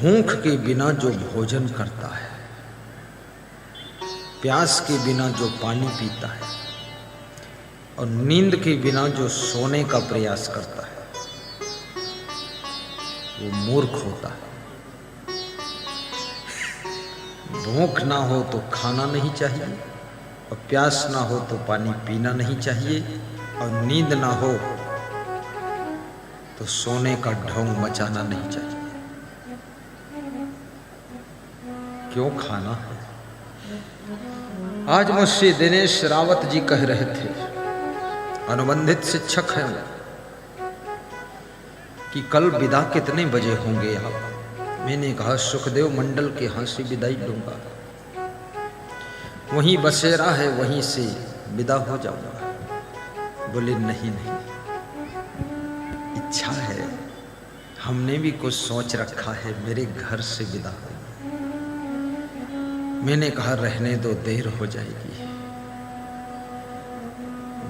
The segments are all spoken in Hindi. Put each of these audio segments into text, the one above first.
भूख के बिना जो भोजन करता है, प्यास के बिना जो पानी पीता है और नींद के बिना जो सोने का प्रयास करता है, वो मूर्ख होता है। भूख ना हो तो खाना नहीं चाहिए और प्यास ना हो तो पानी पीना नहीं चाहिए और नींद ना हो तो सोने का ढोंग मचाना नहीं चाहिए। क्यों खाना है? आज मुझसे दिनेश रावत जी कह रहे थे, अनुबंधित शिक्षक हैं, कि कल विदा कितने बजे होंगे आप? मैंने कहा सुखदेव मंडल के यहाँ से विदाई लूंगा, वहीं बसेरा है, वहीं से विदा हो जाऊंगा। बोले नहीं नहीं, इच्छा है, हमने भी कुछ सोच रखा है, मेरे घर से विदा हो। मैंने कहा रहने दो, देर हो जाएगी।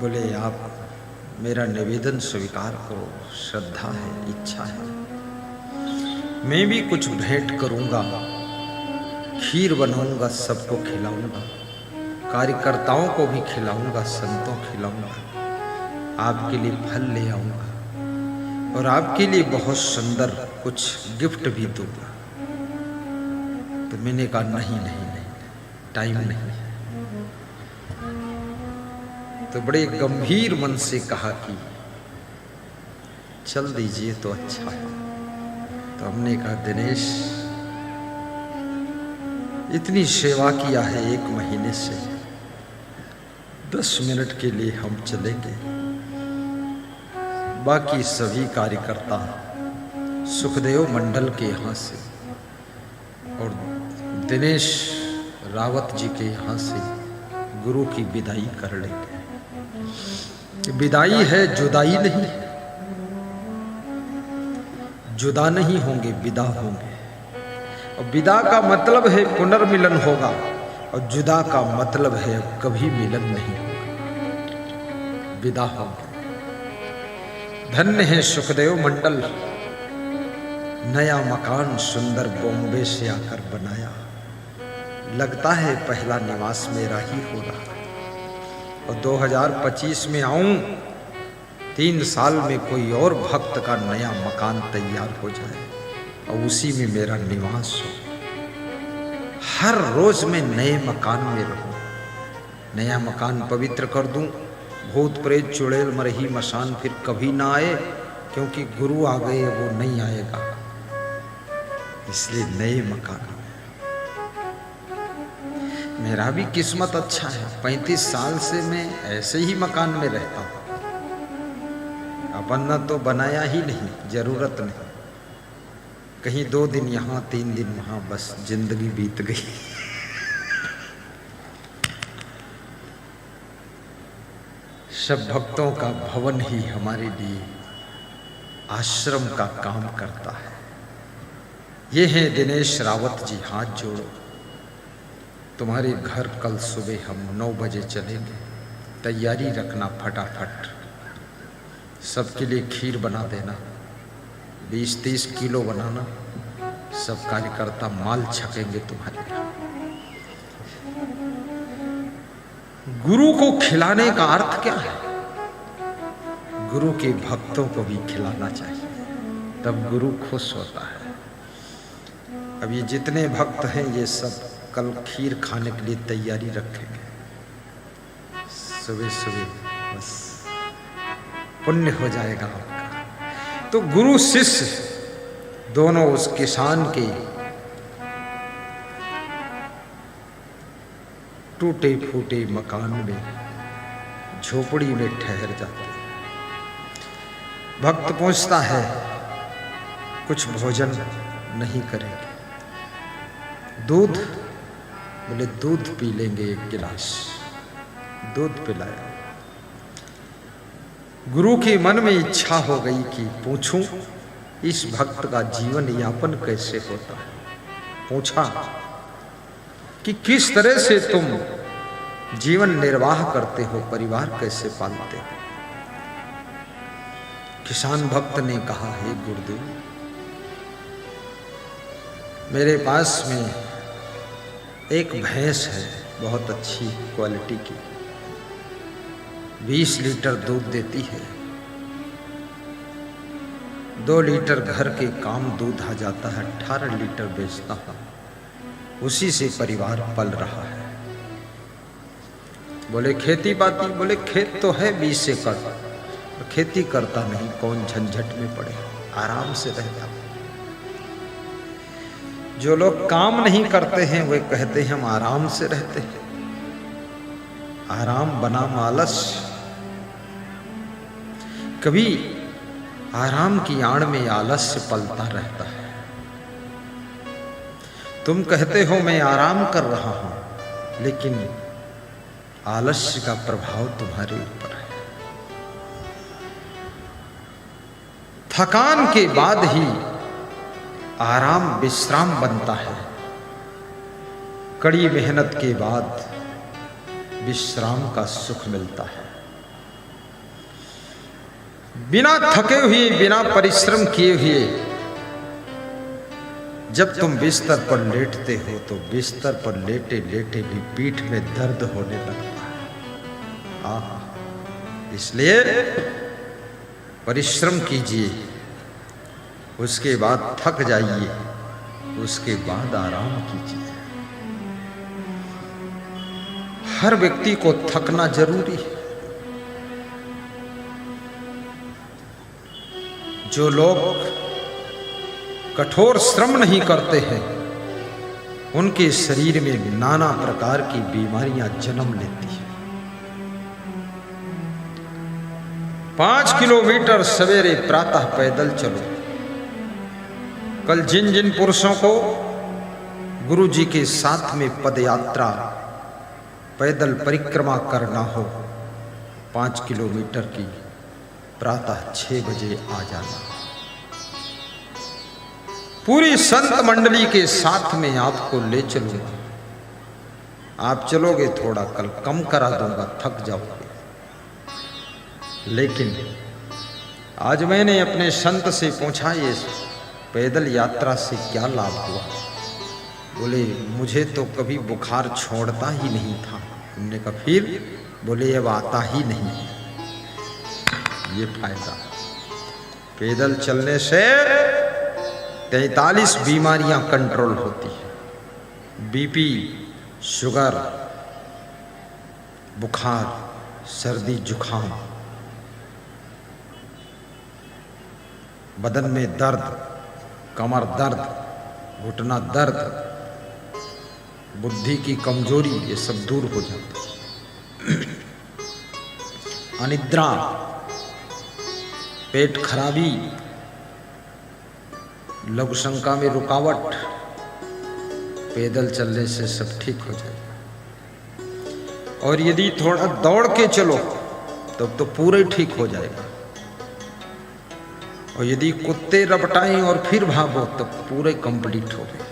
बोले आप मेरा निवेदन स्वीकार करो, श्रद्धा है, इच्छा है, मैं भी कुछ भेंट करूंगा, खीर बनाऊंगा, सबको खिलाऊंगा, कार्यकर्ताओं को भी खिलाऊंगा, संतों खिलाऊंगा, आपके लिए फल ले आऊंगा और आपके लिए बहुत सुंदर कुछ गिफ्ट भी दूंगा। तो मैंने कहा नहीं नहीं नहीं, टाइम नहीं। तो बड़े गंभीर मन से कहा कि चल दीजिए तो अच्छा है। तो हमने कहा दिनेश, इतनी सेवा किया है 1 महीने से, 10 मिनट के लिए हम चलेंगे, बाकी सभी कार्यकर्ता सुखदेव मंडल के यहाँ से और दिनेश रावत जी के यहाँ से गुरु की विदाई कर लेंगे। विदाई है, जुदाई नहीं है। जुदा नहीं होंगे, विदा होंगे। और विदा का मतलब है पुनर्मिलन होगा और जुदा का मतलब है कभी मिलन नहीं होगा। विदा होंगे। धन्य है सुखदेव मंडल, नया मकान सुंदर बॉम्बे से आकर बनाया, लगता है पहला निवास मेरा ही हो रहा है। और 2025 में आऊं, 3 साल में कोई और भक्त का नया मकान तैयार हो जाए और उसी में मेरा निवास हो। हर रोज मैं नए मकान में रहूं, नया मकान पवित्र कर दूं, भूत प्रेत चुड़ैल मरही मसान फिर कभी ना आए, क्योंकि गुरु आ गए, वो नहीं आएगा, इसलिए नए मकान। मेरा भी किस्मत अच्छा है, 35 साल से मैं ऐसे ही मकान में रहता हूँ। अपन न तो बनाया ही नहीं, जरूरत नहीं, कहीं 2 दिन यहाँ 3 दिन वहाँ, बस जिंदगी बीत गई। सब भक्तों का भवन ही हमारे लिए आश्रम का काम करता है। ये है दिनेश रावत जी, हाथ जोड़ो। तुम्हारे घर कल सुबह हम 9 बजे चलेंगे, तैयारी रखना फटाफट, सबके लिए खीर बना देना, 20-30 किलो बनाना, सब कार्यकर्ता माल छकेंगे तुम्हारे यहाँ। गुरु को खिलाने का अर्थ क्या है? गुरु के भक्तों को भी खिलाना चाहिए, तब गुरु खुश होता है। अब ये जितने भक्त हैं ये सब कल खीर खाने के लिए तैयारी रखेंगे, सुबह सुबह, बस पुण्य हो जाएगा आपका। तो गुरु शिष्य दोनों उस किसान के टूटे फूटे मकान में, झोपड़ी में ठहर जाते हैं। भक्त पूछता है कुछ भोजन नहीं करेंगे? दूध? बोले दूध पी लेंगे, 1 गिलास दूध पिलाया। गुरु के मन में इच्छा हो गई कि पूछूं इस भक्त का जीवन यापन कैसे होता है। पूछा कि किस तरह से तुम जीवन निर्वाह करते हो, परिवार कैसे पालते हो। किसान भक्त ने कहा, हे गुरुदेव, मेरे पास में एक भैंस है, बहुत अच्छी क्वालिटी की, 20 लीटर दूध देती है। 2 लीटर घर के काम दूध आ जाता है, 18 लीटर बेचता हूँ, उसी से परिवार पल रहा है। बोले खेती बाती, बोले खेत तो है 20 एकड़, खेती करता नहीं, कौन झंझट में पड़े, आराम से रहता। जो लोग काम नहीं करते हैं वे कहते हैं हम आराम से रहते हैं। आराम बनाम आलस्य। कभी आराम की आड़ में आलस्य पलता रहता है। तुम कहते हो मैं आराम कर रहा हूं, लेकिन आलस्य का प्रभाव तुम्हारे ऊपर है। थकान के बाद ही आराम विश्राम बनता है। कड़ी मेहनत के बाद विश्राम का सुख मिलता है। बिना थके हुए, बिना परिश्रम किए हुए जब तुम बिस्तर पर लेटते हो तो बिस्तर पर लेटे लेटे भी पीठ में दर्द होने लगता है। इसलिए परिश्रम कीजिए, उसके बाद थक जाइए, उसके बाद आराम कीजिए। हर व्यक्ति को थकना जरूरी है। जो लोग कठोर श्रम नहीं करते हैं उनके शरीर में नाना प्रकार की बीमारियां जन्म लेती हैं। 5 किलोमीटर सवेरे प्रातः पैदल चलो। कल जिन जिन पुरुषों को गुरु जी के साथ में पदयात्रा पैदल परिक्रमा करना हो, 5 किलोमीटर की, प्रातः 6 बजे आ जाना। पूरी संत मंडली के साथ में आपको ले चलूंगा। आप चलोगे, थोड़ा कल कम करा दूंगा, थक जाओगे। लेकिन आज मैंने अपने संत से पूछा, ये पैदल यात्रा से क्या लाभ हुआ? बोले मुझे तो कभी बुखार छोड़ता ही नहीं था। हमने कहा फिर? बोले अब आता ही नहीं है। ये फायदा पैदल चलने से 43 बीमारियां कंट्रोल होती है। बीपी, शुगर, बुखार, सर्दी, जुखाम, बदन में दर्द, कमर दर्द, घुटना दर्द, बुद्धि की कमजोरी, ये सब दूर हो जाता है। अनिद्रा, पेट खराबी, लघु शंका में रुकावट, पैदल चलने से सब ठीक हो जाएगा। और यदि थोड़ा दौड़ के चलो तब तो पूरे ठीक हो जाएगा। और यदि कुत्ते रपटाएं और फिर भागो तो पूरे कंप्लीट हो गए।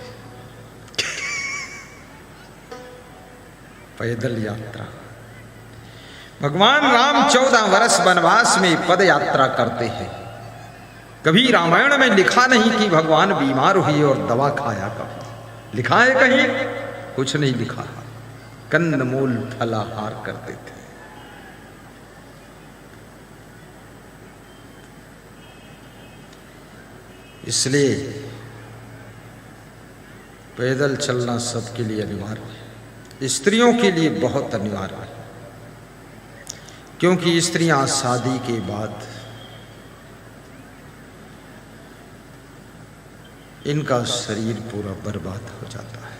पैदल यात्रा। भगवान राम 14 वर्ष वनवास में पद यात्रा करते हैं। कभी रामायण में लिखा नहीं कि भगवान बीमार हुए और दवा खाया। कभी लिखा है कहीं? कुछ नहीं लिखा। कंद मूल फलाहार करते थे। इसलिए पैदल चलना सबके लिए अनिवार्य है। स्त्रियों के लिए बहुत अनिवार्य है, क्योंकि स्त्रियां शादी के बाद इनका शरीर पूरा बर्बाद हो जाता है।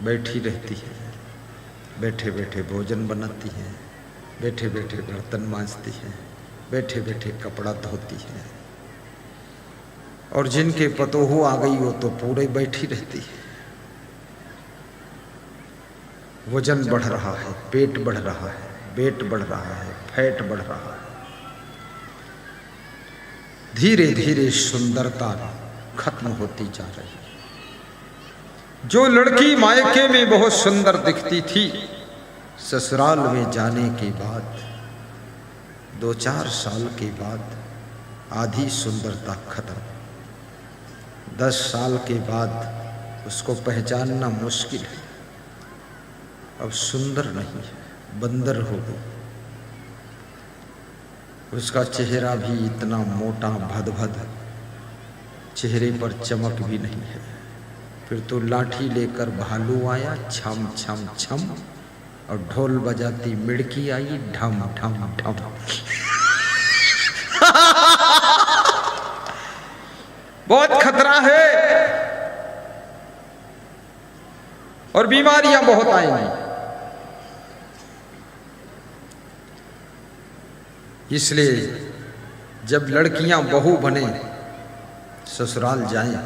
बैठी रहती है, बैठे बैठे भोजन बनाती है, बैठे बैठे बर्तन मांजती है, बैठे बैठे कपड़ा धोती है। और जिनके पतोहू आ गई हो तो पूरे बैठी रहती है। वजन बढ़ रहा है, पेट बढ़ रहा है, वेट बढ़ रहा है, फैट बढ़ रहा है। धीरे धीरे सुंदरता खत्म होती जा रही है। जो लड़की मायके में बहुत सुंदर दिखती थी, ससुराल में जाने के बाद 2-4 साल के बाद आधी सुंदरता खत्म। 10 साल के बाद उसको पहचानना मुश्किल है। अब सुंदर नहीं है, बंदर हो गई। उसका चेहरा भी इतना मोटा भद-भद, चेहरे पर चमक भी नहीं है। फिर तो लाठी लेकर भालू आया, छम छम छम, और ढोल बजाती मिड़की आई, ढम ढम ढम। बहुत खतरा है और बीमारियां बहुत आएंगी। इसलिए जब लड़कियां बहू बने, ससुराल जाएं,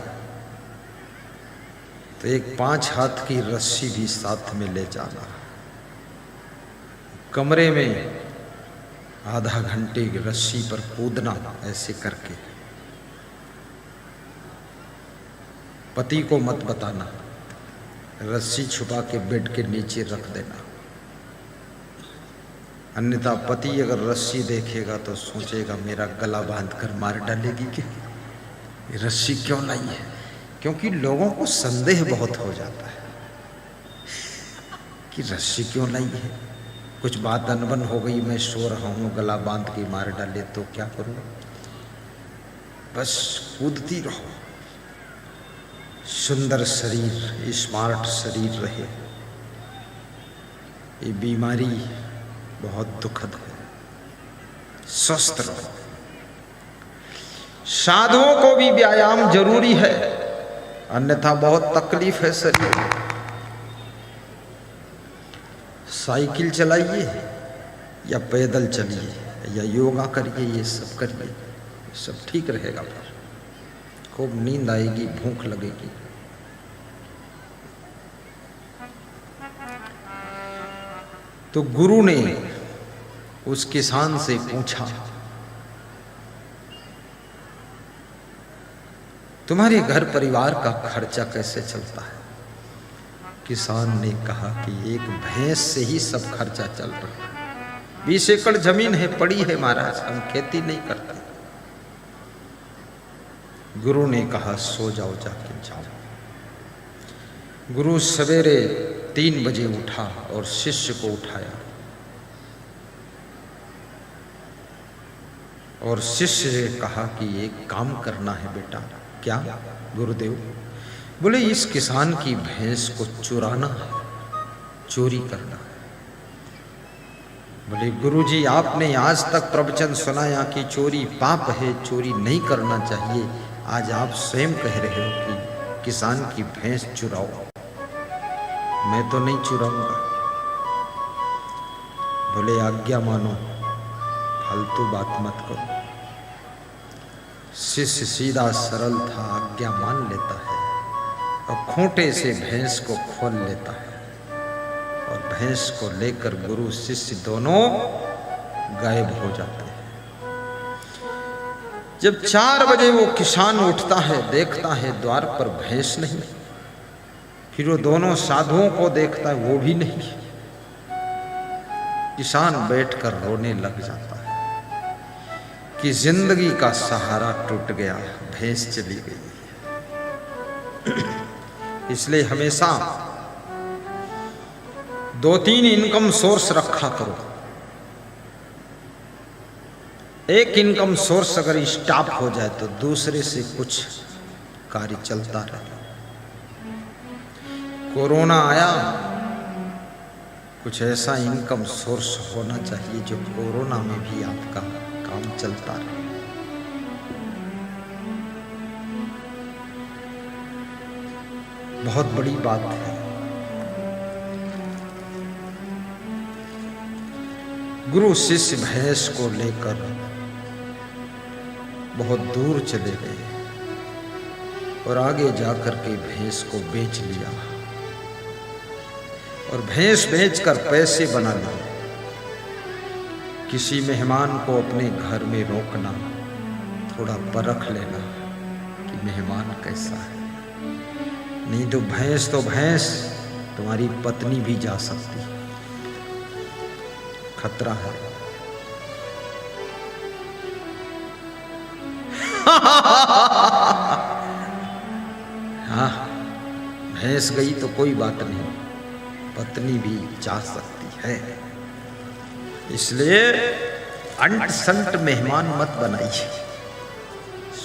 तो एक 5 हाथ की रस्सी भी साथ में ले जाना। कमरे में आधा घंटे की रस्सी पर कूदना, ऐसे करके। पति को मत बताना, रस्सी छुपा के बेड के नीचे रख देना। अन्यथा पति अगर रस्सी देखेगा तो सोचेगा मेरा गला बांध कर मार डालेगी कि रस्सी क्यों लाई है। क्योंकि लोगों को संदेह बहुत हो जाता है कि रस्सी क्यों लाई है। कुछ बात अनबन हो गई, मैं सो रहा हूँ, गला बांध के मार डाले तो क्या करूँ। बस कूदती रहो, सुंदर शरीर, स्मार्ट शरीर रहे। ये बीमारी बहुत दुखद है। स्वस्थ रहो। साधुओं को भी व्यायाम जरूरी है, अन्यथा बहुत तकलीफ है शरीर में। साइकिल चलाइए या पैदल चलिए या योगा करिए, ये सब करिए, सब ठीक रहेगा। फिर खूब नींद आएगी, भूख लगेगी। तो गुरु ने उस किसान से पूछा, तुम्हारे घर परिवार का खर्चा कैसे चलता है? किसान ने कहा कि एक भैंस से ही सब खर्चा चल रहा है। 20 एकड़ जमीन है, पड़ी है महाराज, हम खेती नहीं करते। गुरु ने कहा सो जाओ, जाके जाओ। गुरु सवेरे 3 बजे उठा और शिष्य को उठाया और शिष्य ने कहा कि एक काम करना है बेटा। क्या गुरुदेव? बोले इस किसान की भैंस को चुराना है, चोरी करना है। बोले गुरुजी, आपने आज तक प्रवचन सुनाया कि चोरी पाप है, चोरी नहीं करना चाहिए। आज आप स्वयं कह रहे हो कि किसान की भैंस चुराओ। मैं तो नहीं चुराऊंगा। बोले आज्ञा मानो, फालतू बात मत करो। शिष्य सीधा सरल था, आज्ञा मान लेता है और खूंटे से भैंस को खोल लेता है और भैंस को लेकर गुरु शिष्य दोनों गायब हो जाते हैं। जब 4 बजे वो किसान उठता है, देखता है द्वार पर भैंस नहीं। फिर वो दोनों साधुओं को देखता है, वो भी नहीं। किसान बैठकर रोने लग जाता है कि जिंदगी का सहारा टूट गया, भैंस चली गई। इसलिए हमेशा 2-3 इनकम सोर्स रखा करो। एक इनकम सोर्स अगर स्टॉप हो जाए तो दूसरे से कुछ कार्य चलता रहे। कोरोना आया, कुछ ऐसा इनकम सोर्स होना चाहिए जो कोरोना में भी आपका काम चलता रहे। बहुत बड़ी बात है। गुरु शिष्य भैंस को लेकर बहुत दूर चले गए और आगे जाकर के भैंस को बेच लिया और भैंस बेचकर पैसे बना लिए। किसी मेहमान को अपने घर में रोकना, थोड़ा परख लेना कि मेहमान कैसा है। नहीं तो भैंस तुम्हारी पत्नी भी जा सकती है, खतरा है। भैंस गई तो कोई बात नहीं, पत्नी भी जा सकती है। इसलिए अंट संट मेहमान मत बनाइए,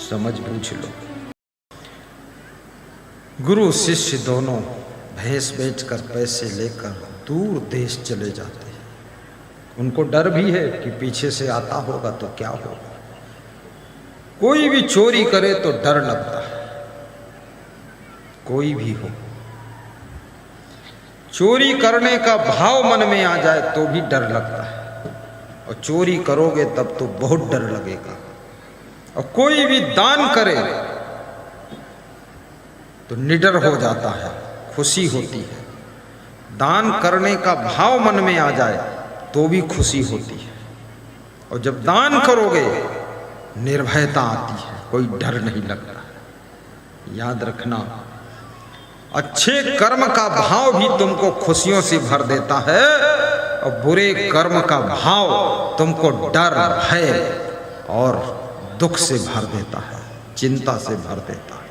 समझ बूझ लो। गुरु शिष्य दोनों भैंस बेचकर पैसे लेकर दूर देश चले जाते हैं। उनको डर भी है कि पीछे से आता होगा तो क्या होगा। कोई भी चोरी करे तो डर लगता है, कोई भी हो। चोरी करने का भाव मन में आ जाए तो भी डर लगता है, और चोरी करोगे तब तो बहुत डर लगेगा। और कोई भी दान करे तो निडर हो जाता है, खुशी होती है। दान करने का भाव मन में आ जाए तो भी खुशी होती है। और जब दान करोगे निर्भयता आती है, कोई डर नहीं लगता। याद रखना, अच्छे कर्म का भाव भी तुमको खुशियों से भर देता है, और बुरे कर्म का भाव तुमको डर, भय और दुख से भर देता है, चिंता से भर देता है।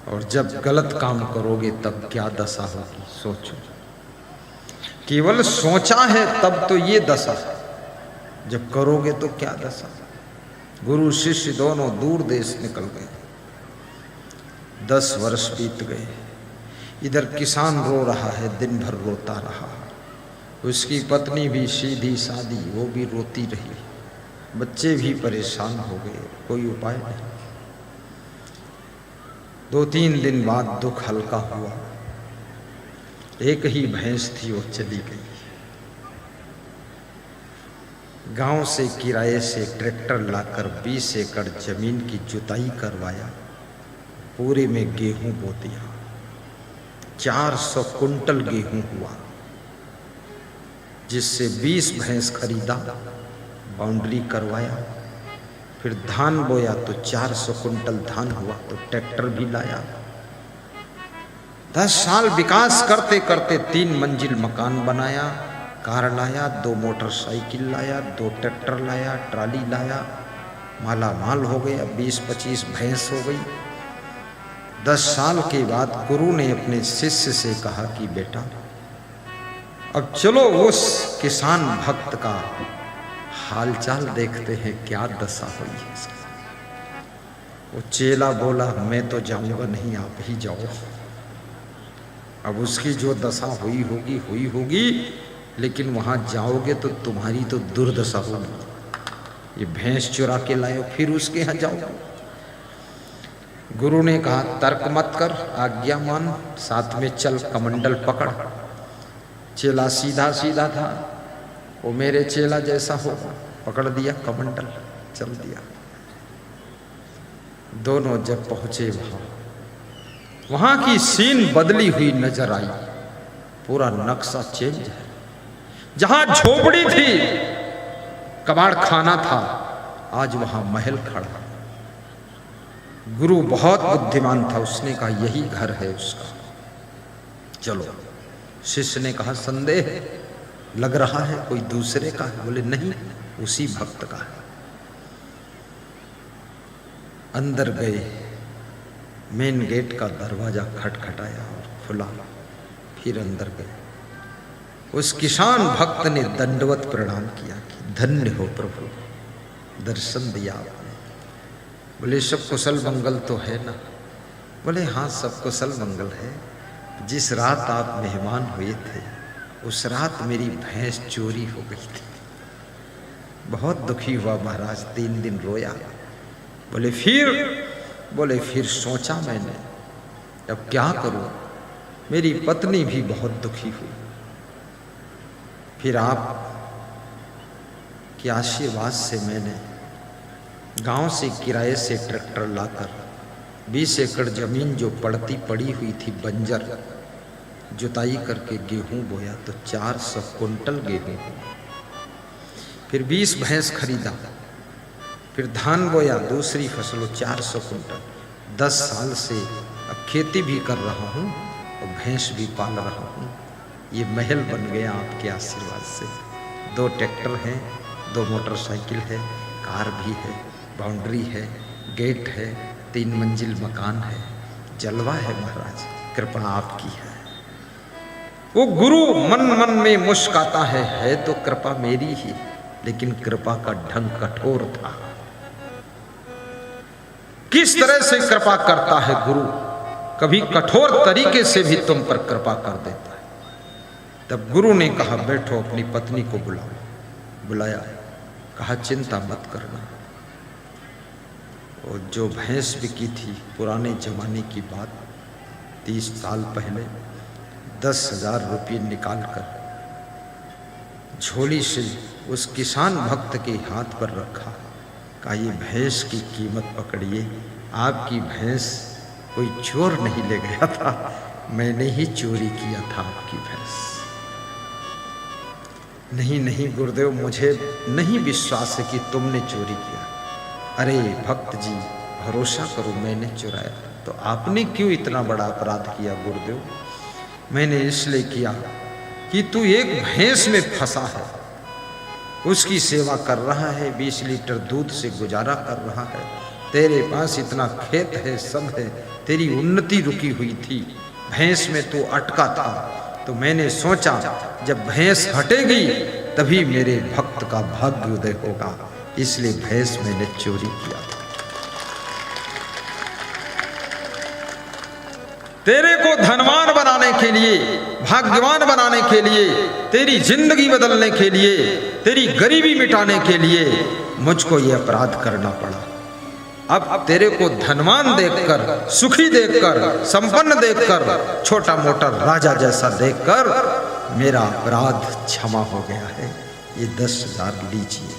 और जब गलत काम करोगे तब क्या दशा होगी, सोचो। केवल सोचा है तब तो ये दशा, जब करोगे तो क्या दशा। गुरु शिष्य दोनों दूर देश निकल गए। 10 वर्ष बीत गए। इधर किसान रो रहा है, दिन भर रोता रहा। उसकी पत्नी भी सीधी सादी, वो भी रोती रही। बच्चे भी परेशान हो गए, कोई उपाय नहीं। 2-3 दिन बाद दुख हल्का हुआ। एक ही भैंस थी, वो चली गई। गांव से किराए से ट्रैक्टर लाकर 20 एकड़ जमीन की जुताई करवाया। पूरे में गेहूं बो दिया। 400 कुंटल गेहूं हुआ, जिससे 20 भैंस खरीदा, बाउंड्री करवाया। फिर धान बोया तो 400 कुंटल धान हुआ, तो ट्रैक्टर भी लाया। 10 साल विकास करते करते 3 मंजिल मकान बनाया, कार लाया, 2 मोटरसाइकिल लाया, 2 ट्रैक्टर लाया, ट्राली लाया। माला माल हो गया। 20-25 भैंस हो गई। 10 साल के बाद गुरु ने अपने शिष्य से कहा कि बेटा, अब चलो उस किसान भक्त का हालचाल देखते हैं, क्या दशा हुई है। वो चेला बोला, मैं तो जाऊंगा नहीं, आप ही जाओ। अब उसकी जो दशा हुई होगी, लेकिन वहां जाओगे तो तुम्हारी तो दुर्दशा होगी। ये भैंस चुरा के लाए, फिर उसके यहाँ जाओ। गुरु ने कहा, तर्क मत कर, आज्ञा मान, साथ में चल, कमंडल पकड़। चेला सीधा सीधा था, वो मेरे चेला जैसा होगा। पकड़ दिया कमंडल, चल दिया। दोनों जब पहुंचे वहां की सीन बदली हुई नजर आई। पूरा नक्शा चेंज है। जहां झोपड़ी थी, कबाड़ खाना था, आज वहां महल खड़ा। गुरु बहुत बुद्धिमान था, उसने कहा यही घर है उसका, चलो। शिष्य ने कहा, संदेह लग रहा है कोई दूसरे का है। बोले नहीं, उसी भक्त का है। अंदर गए, मेन गेट का दरवाजा खटखटाया और खुला। फिर अंदर गए। उस किसान भक्त ने दंडवत प्रणाम किया कि धन्य हो प्रभु, दर्शन दिया आपने। बोले सब कुशल मंगल तो है ना? बोले हाँ, सब कुशल मंगल है। जिस रात आप मेहमान हुए थे, उस रात मेरी भैंस चोरी हो गई थी। बहुत दुखी हुआ महाराज, 3 दिन रोया। बोले फिर सोचा मैंने, अब क्या करूं, मेरी पत्नी भी बहुत दुखी हुई। फिर आप के आशीर्वाद से मैंने गांव से किराए से ट्रैक्टर लाकर 20 एकड़ जमीन जो पड़ती पड़ी हुई थी बंजर, जुताई करके गेहूं बोया तो 400 कुंटल गेहूं। फिर 20 भैंस खरीदा। फिर धान बोया, दूसरी फसलों 400 कुंटल। 10 साल से अब खेती भी कर रहा हूँ और भैंस भी पाल रहा हूँ। ये महल बन गया आपके आशीर्वाद से। 2 ट्रैक्टर हैं, 2 मोटरसाइकिल है, कार भी है, बाउंड्री है, गेट है, 3 मंजिल मकान है, जलवा है महाराज, कृपा आपकी है। वो गुरु मन मन में मुस्काता है तो कृपा मेरी ही, लेकिन कृपा का ढंग कठोर था। किस तरह से कृपा करता है गुरु, कभी कठोर तरीके से भी तुम पर कृपा कर देता है। तब गुरु ने कहा बैठो, अपनी पत्नी को बुलाओ। बुलाया, कहा चिंता मत करना, और जो भैंस बिकी थी पुराने जमाने की बात, 30 साल पहले 10,000 रुपये निकाल कर झोली से उस किसान भक्त के हाथ पर रखा। कहा ये भैंस की कीमत पकड़िए, आपकी भैंस कोई चोर नहीं ले गया था, मैंने ही चोरी किया था आपकी भैंस। नहीं नहीं गुरुदेव, मुझे नहीं विश्वास है कि तुमने चोरी किया। अरे भक्त जी भरोसा करो, मैंने चुराया। तो आपने क्यों इतना बड़ा अपराध किया गुरुदेव? मैंने इसलिए किया कि तू एक भैंस में फंसा है, उसकी सेवा कर रहा है, 20 लीटर दूध से गुजारा कर रहा है, तेरे पास इतना खेत है, सब है, तेरी उन्नति रुकी हुई थी, भैंस में तू अटका था। तो मैंने सोचा जब भैंस हटेगी तभी मेरे भक्त का भाग्य उदय होगा, इसलिए भैंस मैंने चोरी किया था। तेरे को धनवान बनाने के लिए, भाग्यवान बनाने के लिए, तेरी जिंदगी बदलने के लिए, तेरी गरीबी मिटाने के लिए मुझको ये अपराध करना पड़ा। अब तेरे को धनवान देखकर, सुखी देखकर, संपन्न देखकर, छोटा मोटा राजा जैसा देखकर मेरा अपराध क्षमा हो गया है, ये 10,000 लीजिए।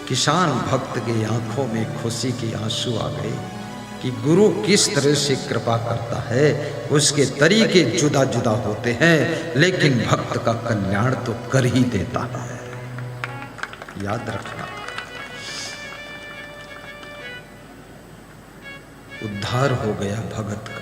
किसान भक्त के आंखों में खुशी के आंसू आ गए कि गुरु किस तरह से कृपा करता है। उसके तरीके जुदा जुदा होते हैं, लेकिन भक्त का कल्याण तो कर ही देता है, याद रखना। उद्धार हो गया भगत का।